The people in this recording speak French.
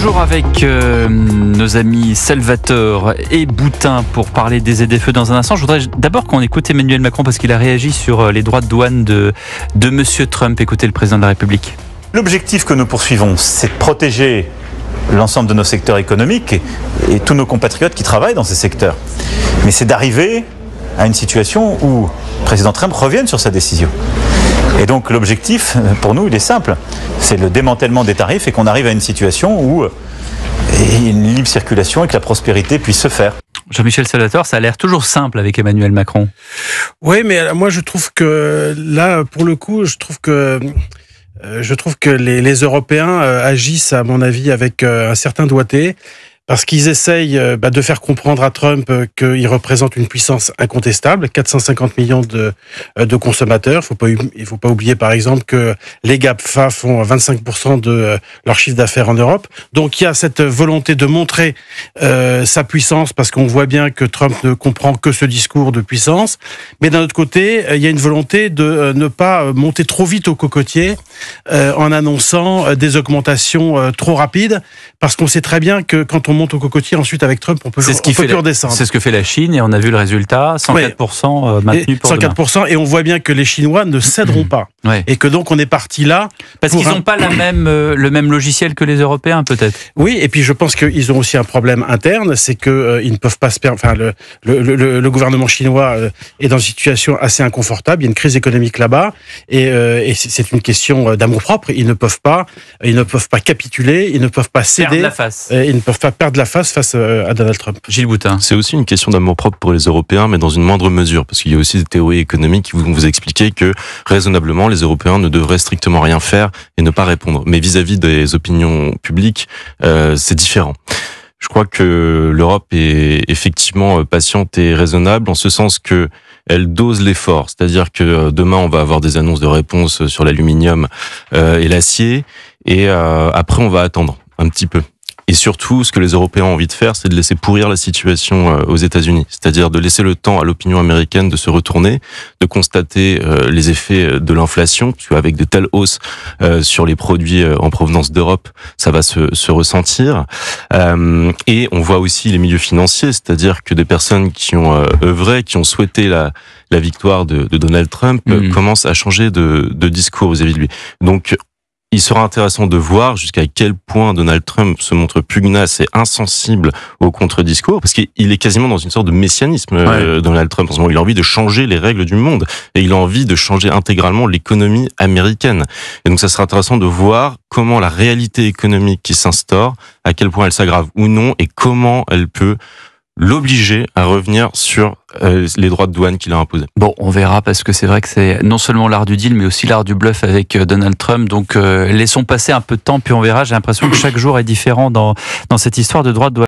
Toujours avec nos amis Salvatore et Boutin pour parler des ZFE dans un instant. Je voudrais d'abord qu'on écoute Emmanuel Macron parce qu'il a réagi sur les droits de douane de Monsieur Trump. Écoutez le président de la République. L'objectif que nous poursuivons, c'est de protéger l'ensemble de nos secteurs économiques et tous nos compatriotes qui travaillent dans ces secteurs. Mais c'est d'arriver à une situation où le président Trump revienne sur sa décision. Et donc l'objectif, pour nous, il est simple. C'est le démantèlement des tarifs et qu'on arrive à une situation où il y a une libre circulation et que la prospérité puisse se faire. Jean-Michel Salvatore, ça a l'air toujours simple avec Emmanuel Macron. Oui, mais moi je trouve que là, pour le coup, je trouve que les Européens agissent, à mon avis, avec un certain doigté. Parce qu'ils essayent de faire comprendre à Trump qu'il représente une puissance incontestable, 450 millions de consommateurs. Il faut pas oublier, par exemple, que les GAFA font 25% de leur chiffre d'affaires en Europe. Donc il y a cette volonté de montrer sa puissance, parce qu'on voit bien que Trump ne comprend que ce discours de puissance. Mais d'un autre côté, il y a une volonté de ne pas monter trop vite au cocotier en annonçant des augmentations trop rapides, parce qu'on sait très bien que quand on monte au cocotier, ensuite avec Trump, on peut plus redescendre. C'est ce que fait la Chine et on a vu le résultat, 104% maintenu pour 104%, demain. Et on voit bien que les Chinois ne céderont pas. Ouais. Et que donc on est parti là. Parce qu'ils n'ont pas le même logiciel que les Européens, peut-être. Oui, et puis je pense qu'ils ont aussi un problème interne, c'est qu'ils ne peuvent pas se permettre. Enfin, le gouvernement chinois est dans une situation assez inconfortable. Il y a une crise économique là-bas, et c'est une question d'amour-propre. Ils ne peuvent pas capituler, ils ne peuvent pas céder. Perdre la face. Ils ne peuvent pas perdre la face à Donald Trump. Gilles Boutin. C'est aussi une question d'amour-propre pour les Européens, mais dans une moindre mesure, parce qu'il y a aussi des théories économiques qui vont vous expliquer que, raisonnablement, les Européens ne devraient strictement rien faire et ne pas répondre. Mais vis-à-vis des opinions publiques, c'est différent. Je crois que l'Europe est effectivement patiente et raisonnable, en ce sens que elle dose l'effort. C'est-à-dire que demain, on va avoir des annonces de réponse sur l'aluminium et l'acier, et après, on va attendre un petit peu. Et surtout, ce que les Européens ont envie de faire, c'est de laisser pourrir la situation aux États-Unis. C'est-à-dire de laisser le temps à l'opinion américaine de se retourner, de constater les effets de l'inflation, parce qu'avec de telles hausses sur les produits en provenance d'Europe, ça va se ressentir. Et on voit aussi les milieux financiers, c'est-à-dire que des personnes qui ont œuvré, qui ont souhaité la victoire de Donald Trump, commencent à changer de discours vis-à-vis de lui. Donc, il sera intéressant de voir jusqu'à quel point Donald Trump se montre pugnace et insensible au contre-discours, parce qu'il est quasiment dans une sorte de messianisme, Donald Trump. En ce moment, il a envie de changer les règles du monde, et il a envie de changer intégralement l'économie américaine. Et donc, ça sera intéressant de voir comment la réalité économique qui s'instaure, à quel point elle s'aggrave ou non, et comment elle peut l'obliger à revenir sur les droits de douane qu'il a imposés. Bon, on verra, parce que c'est vrai que c'est non seulement l'art du deal, mais aussi l'art du bluff avec Donald Trump. Donc, laissons passer un peu de temps, puis on verra. J'ai l'impression que chaque jour est différent dans cette histoire de droits de douane.